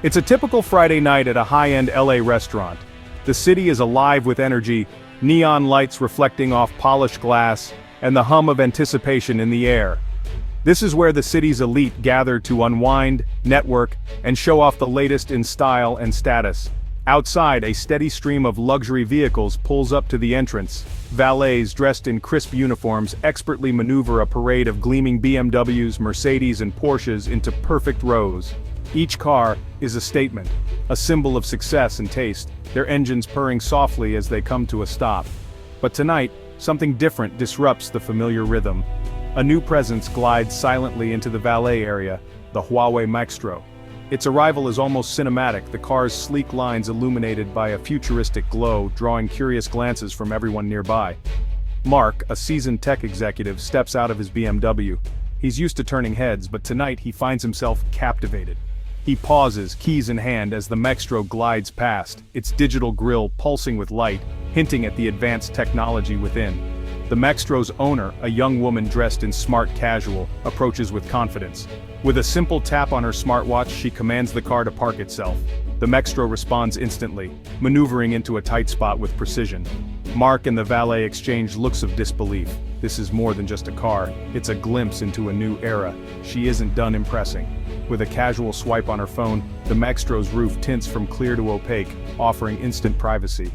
It's a typical Friday night at a high-end LA restaurant. The city is alive with energy, neon lights reflecting off polished glass, and the hum of anticipation in the air. This is where the city's elite gather to unwind, network, and show off the latest in style and status. Outside, a steady stream of luxury vehicles pulls up to the entrance. Valets dressed in crisp uniforms expertly maneuver a parade of gleaming BMWs, Mercedes, and Porsches into perfect rows. Each car is a statement, a symbol of success and taste, their engines purring softly as they come to a stop. But tonight, something different disrupts the familiar rhythm. A new presence glides silently into the valet area, the Huawei Maextro. Its arrival is almost cinematic, the car's sleek lines illuminated by a futuristic glow, drawing curious glances from everyone nearby. Mark, a seasoned tech executive, steps out of his BMW. He's used to turning heads, but tonight he finds himself captivated. He pauses, keys in hand, as the Maextro glides past, its digital grille pulsing with light, hinting at the advanced technology within. The Maextro's owner, a young woman dressed in smart casual, approaches with confidence. With a simple tap on her smartwatch, she commands the car to park itself. The Maextro responds instantly, maneuvering into a tight spot with precision. Mark and the valet exchange looks of disbelief. This is more than just a car, it's a glimpse into a new era. She isn't done impressing. With a casual swipe on her phone, the Maextro's roof tints from clear to opaque, offering instant privacy.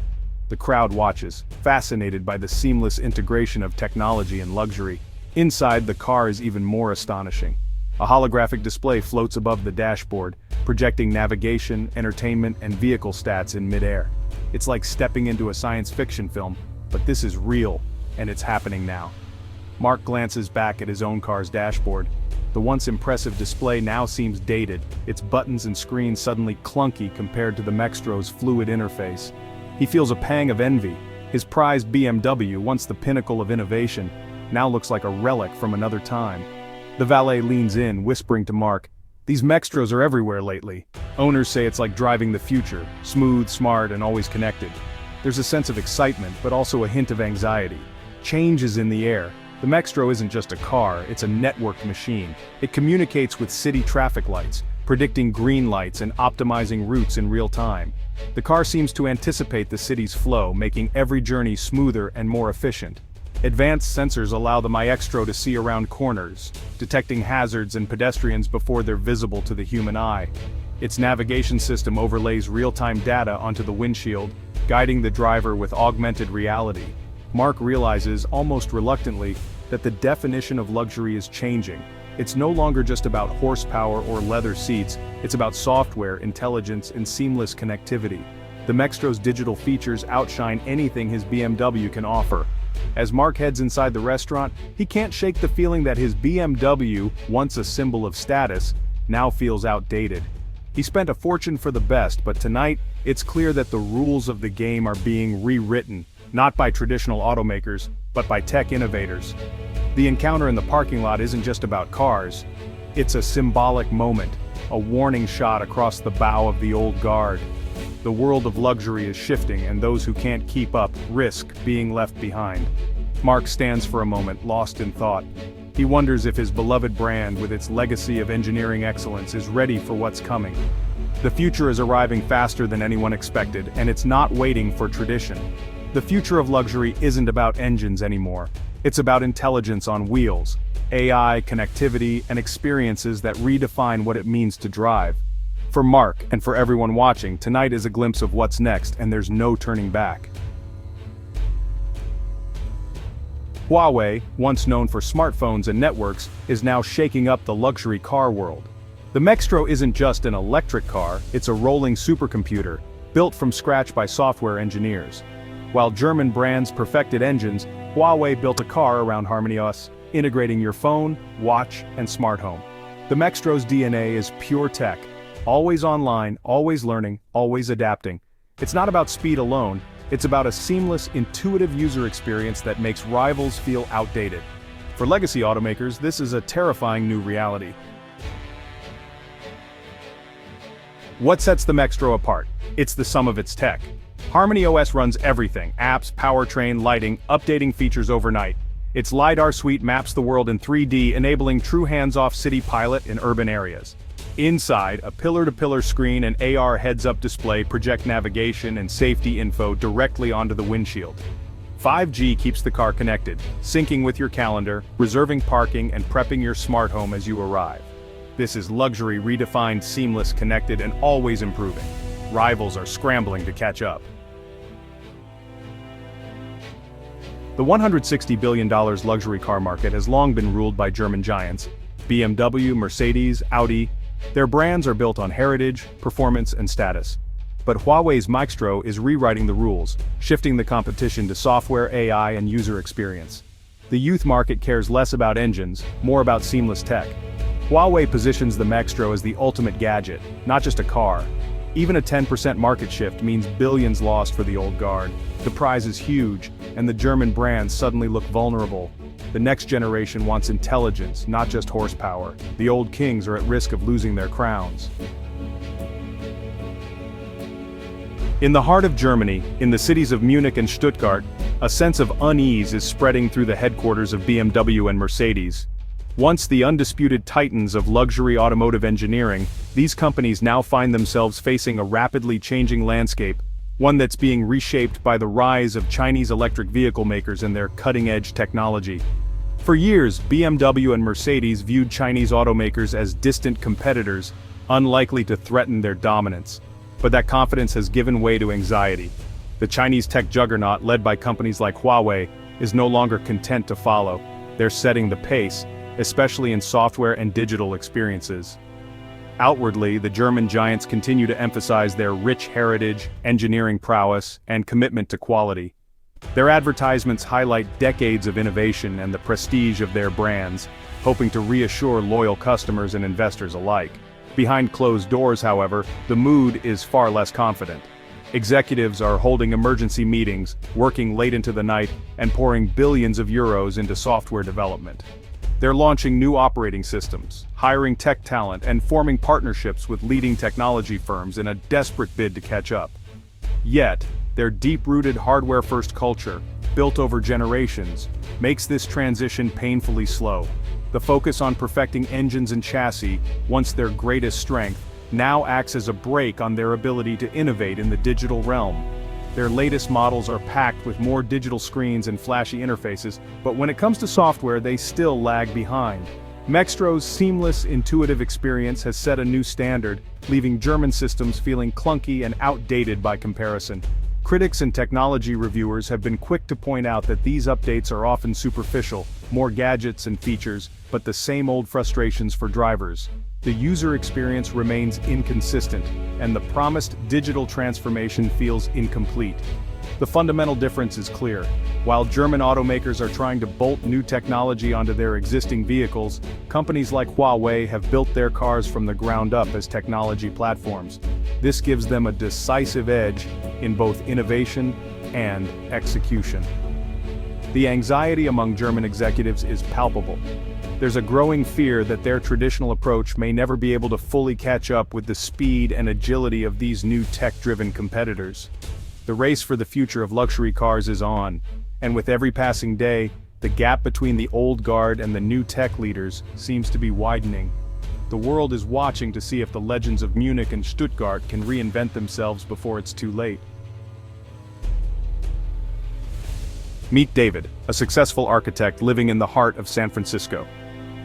The crowd watches, fascinated by the seamless integration of technology and luxury. Inside, the car is even more astonishing. A holographic display floats above the dashboard, projecting navigation, entertainment, and vehicle stats in midair. It's like stepping into a science fiction film, but this is real, and it's happening now. Mark glances back at his own car's dashboard. The once impressive display now seems dated, its buttons and screens suddenly clunky compared to the Maextro's fluid interface. He feels a pang of envy. His prized BMW, once the pinnacle of innovation, now looks like a relic from another time. The valet leans in, whispering to Mark, "These Maextros are everywhere lately. Owners say it's like driving the future, smooth, smart, and always connected." There's a sense of excitement, but also a hint of anxiety. Change is in the air. The Maextro isn't just a car, it's a networked machine. It communicates with city traffic lights, predicting green lights and optimizing routes in real time. The car seems to anticipate the city's flow, making every journey smoother and more efficient. Advanced sensors allow the Maextro to see around corners, detecting hazards and pedestrians before they're visible to the human eye. Its navigation system overlays real-time data onto the windshield, guiding the driver with augmented reality. Mark realizes, almost reluctantly, that the definition of luxury is changing. It's no longer just about horsepower or leather seats, it's about software, intelligence, and seamless connectivity. The Maextro's digital features outshine anything his BMW can offer. As Mark heads inside the restaurant, he can't shake the feeling that his BMW, once a symbol of status, now feels outdated. He spent a fortune for the best, but tonight, it's clear that the rules of the game are being rewritten, not by traditional automakers, but by tech innovators. The encounter in the parking lot isn't just about cars. It's a symbolic moment, a warning shot across the bow of the old guard. The world of luxury is shifting, and those who can't keep up risk being left behind. Mark stands for a moment, lost in thought. He wonders if his beloved brand, with its legacy of engineering excellence, is ready for what's coming. The future is arriving faster than anyone expected, and it's not waiting for tradition. The future of luxury isn't about engines anymore. It's about intelligence on wheels, AI, connectivity, and experiences that redefine what it means to drive. For Mark, and for everyone watching, tonight is a glimpse of what's next, and there's no turning back. Huawei, once known for smartphones and networks, is now shaking up the luxury car world. The Maextro isn't just an electric car, it's a rolling supercomputer, built from scratch by software engineers. While German brands perfected engines, Huawei built a car around HarmonyOS, integrating your phone, watch, and smart home. The Maextro's DNA is pure tech, always online, always learning, always adapting. It's not about speed alone, it's about a seamless, intuitive user experience that makes rivals feel outdated. For legacy automakers, this is a terrifying new reality. What sets the Maextro apart? It's the sum of its tech. HarmonyOS runs everything: apps, powertrain, lighting, updating features overnight. Its LiDAR suite maps the world in 3D, enabling true hands-off city pilot in urban areas. Inside, a pillar-to-pillar screen and AR heads-up display project navigation and safety info directly onto the windshield. 5G keeps the car connected, syncing with your calendar, reserving parking, and prepping your smart home as you arrive. This is luxury redefined, seamless, connected, and always improving. Rivals are scrambling to catch up. The $160 billion luxury car market has long been ruled by German giants, BMW, Mercedes, Audi. Their brands are built on heritage, performance, and status. But Huawei's Maextro is rewriting the rules, shifting the competition to software, AI, and user experience. The youth market cares less about engines, more about seamless tech. Huawei positions the Maextro as the ultimate gadget, not just a car. Even a 10% market shift means billions lost for the old guard. The prize is huge, and the German brands suddenly look vulnerable. The next generation wants intelligence, not just horsepower. The old kings are at risk of losing their crowns. In the heart of Germany, in the cities of Munich and Stuttgart, a sense of unease is spreading through the headquarters of BMW and Mercedes. Once the undisputed titans of luxury automotive engineering, these companies now find themselves facing a rapidly changing landscape, one that's being reshaped by the rise of Chinese electric vehicle makers and their cutting-edge technology. For years, BMW and Mercedes viewed Chinese automakers as distant competitors, unlikely to threaten their dominance. But that confidence has given way to anxiety. The Chinese tech juggernaut, led by companies like Huawei, is no longer content to follow. They're setting the pace, especially in software and digital experiences. Outwardly, the German giants continue to emphasize their rich heritage, engineering prowess, and commitment to quality. Their advertisements highlight decades of innovation and the prestige of their brands, hoping to reassure loyal customers and investors alike. Behind closed doors, however, the mood is far less confident. Executives are holding emergency meetings, working late into the night, and pouring billions of euros into software development. They're launching new operating systems, hiring tech talent, and forming partnerships with leading technology firms in a desperate bid to catch up. Yet, their deep-rooted hardware-first culture, built over generations, makes this transition painfully slow. The focus on perfecting engines and chassis, once their greatest strength, now acts as a brake on their ability to innovate in the digital realm. Their latest models are packed with more digital screens and flashy interfaces, but when it comes to software, they still lag behind. Maextro's seamless, intuitive experience has set a new standard, leaving German systems feeling clunky and outdated by comparison. Critics and technology reviewers have been quick to point out that these updates are often superficial, more gadgets and features, but the same old frustrations for drivers. The user experience remains inconsistent, and the promised digital transformation feels incomplete. The fundamental difference is clear. While German automakers are trying to bolt new technology onto their existing vehicles, companies like Huawei have built their cars from the ground up as technology platforms. This gives them a decisive edge in both innovation and execution. The anxiety among German executives is palpable. There's a growing fear that their traditional approach may never be able to fully catch up with the speed and agility of these new tech-driven competitors. The race for the future of luxury cars is on, and with every passing day, the gap between the old guard and the new tech leaders seems to be widening. The world is watching to see if the legends of Munich and Stuttgart can reinvent themselves before it's too late. Meet David, a successful architect living in the heart of San Francisco.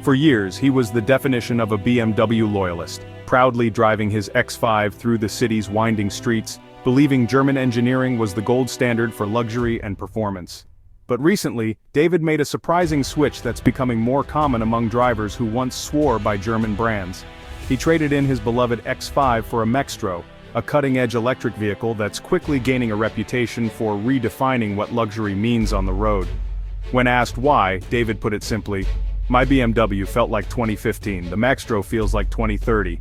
For years, he was the definition of a BMW loyalist, proudly driving his X5 through the city's winding streets, believing German engineering was the gold standard for luxury and performance. But recently, David made a surprising switch that's becoming more common among drivers who once swore by German brands. He traded in his beloved X5 for a Maextro, a cutting-edge electric vehicle that's quickly gaining a reputation for redefining what luxury means on the road. When asked why, David put it simply, "My BMW felt like 2015, the Maextro feels like 2030.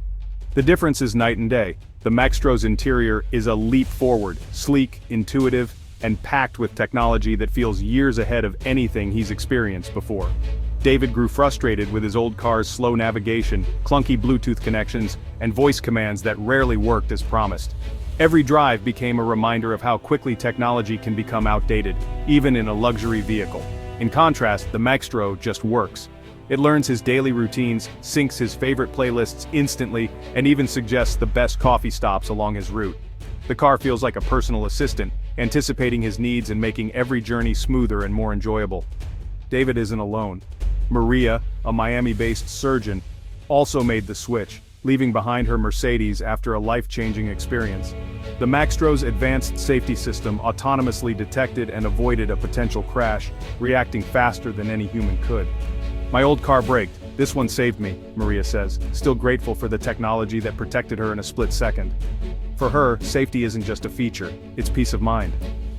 The difference is night and day. The Maextro's interior is a leap forward, sleek, intuitive, and packed with technology that feels years ahead of anything he's experienced before." David grew frustrated with his old car's slow navigation, clunky Bluetooth connections, and voice commands that rarely worked as promised. Every drive became a reminder of how quickly technology can become outdated, even in a luxury vehicle. In contrast, the Maextro just works. It learns his daily routines, syncs his favorite playlists instantly, and even suggests the best coffee stops along his route. The car feels like a personal assistant, anticipating his needs and making every journey smoother and more enjoyable. David isn't alone. Maria, a Miami-based surgeon, also made the switch, leaving behind her Mercedes after a life-changing experience. The Maextro's advanced safety system autonomously detected and avoided a potential crash, reacting faster than any human could. "My old car braked. This one saved me," Maria says, still grateful for the technology that protected her in a split second. For her, safety isn't just a feature, it's peace of mind.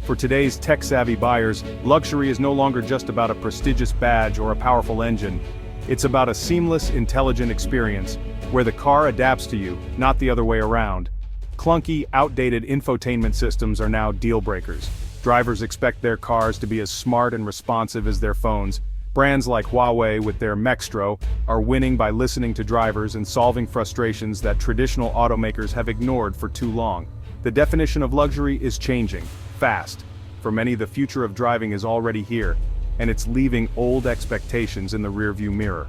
For today's tech-savvy buyers, luxury is no longer just about a prestigious badge or a powerful engine. It's about a seamless, intelligent experience, where the car adapts to you, not the other way around. Clunky, outdated infotainment systems are now deal-breakers. Drivers expect their cars to be as smart and responsive as their phones. Brands like Huawei with their Maextro are winning by listening to drivers and solving frustrations that traditional automakers have ignored for too long. The definition of luxury is changing, fast. For many, the future of driving is already here, and it's leaving old expectations in the rearview mirror.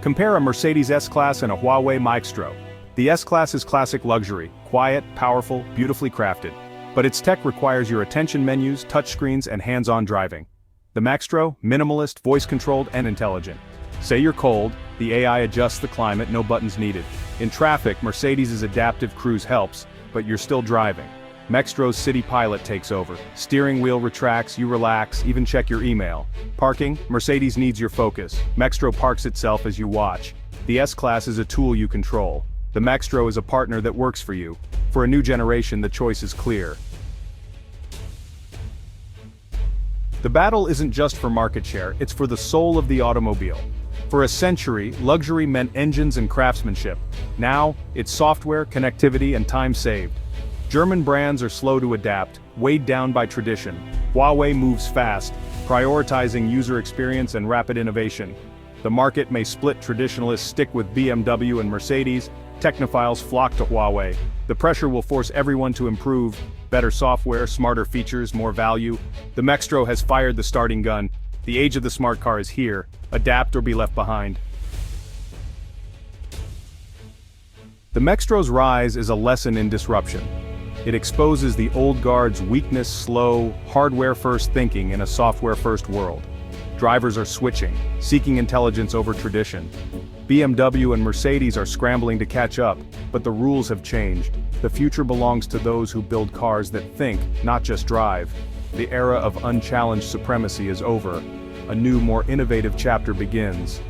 Compare a Mercedes S-Class and a Huawei Maextro. The S-Class is classic luxury, quiet, powerful, beautifully crafted. But its tech requires your attention menus, touchscreens, and hands-on driving. The Maextro, minimalist, voice-controlled, and intelligent. Say you're cold, the AI adjusts the climate, no buttons needed. In traffic, Mercedes' adaptive cruise helps, but you're still driving. Maextro's City Pilot takes over. Steering wheel retracts, you relax, even check your email. Parking, Mercedes needs your focus. Maextro parks itself as you watch. The S-Class is a tool you control. The Maextro is a partner that works for you. For a new generation, the choice is clear. The battle isn't just for market share, it's for the soul of the automobile. For a century, luxury meant engines and craftsmanship. Now, it's software, connectivity, and time saved. German brands are slow to adapt, weighed down by tradition. Huawei moves fast, prioritizing user experience and rapid innovation. The market may split, traditionalists stick with BMW and Mercedes, technophiles flock to Huawei. The pressure will force everyone to improve. Better software, smarter features, more value. The Maextro has fired the starting gun. The age of the smart car is here. Adapt or be left behind. The Maextro's rise is a lesson in disruption. It exposes the old guard's weakness, slow, hardware-first thinking in a software-first world. Drivers are switching, seeking intelligence over tradition. BMW and Mercedes are scrambling to catch up, but the rules have changed. The future belongs to those who build cars that think, not just drive. The era of unchallenged supremacy is over. A new, more innovative chapter begins.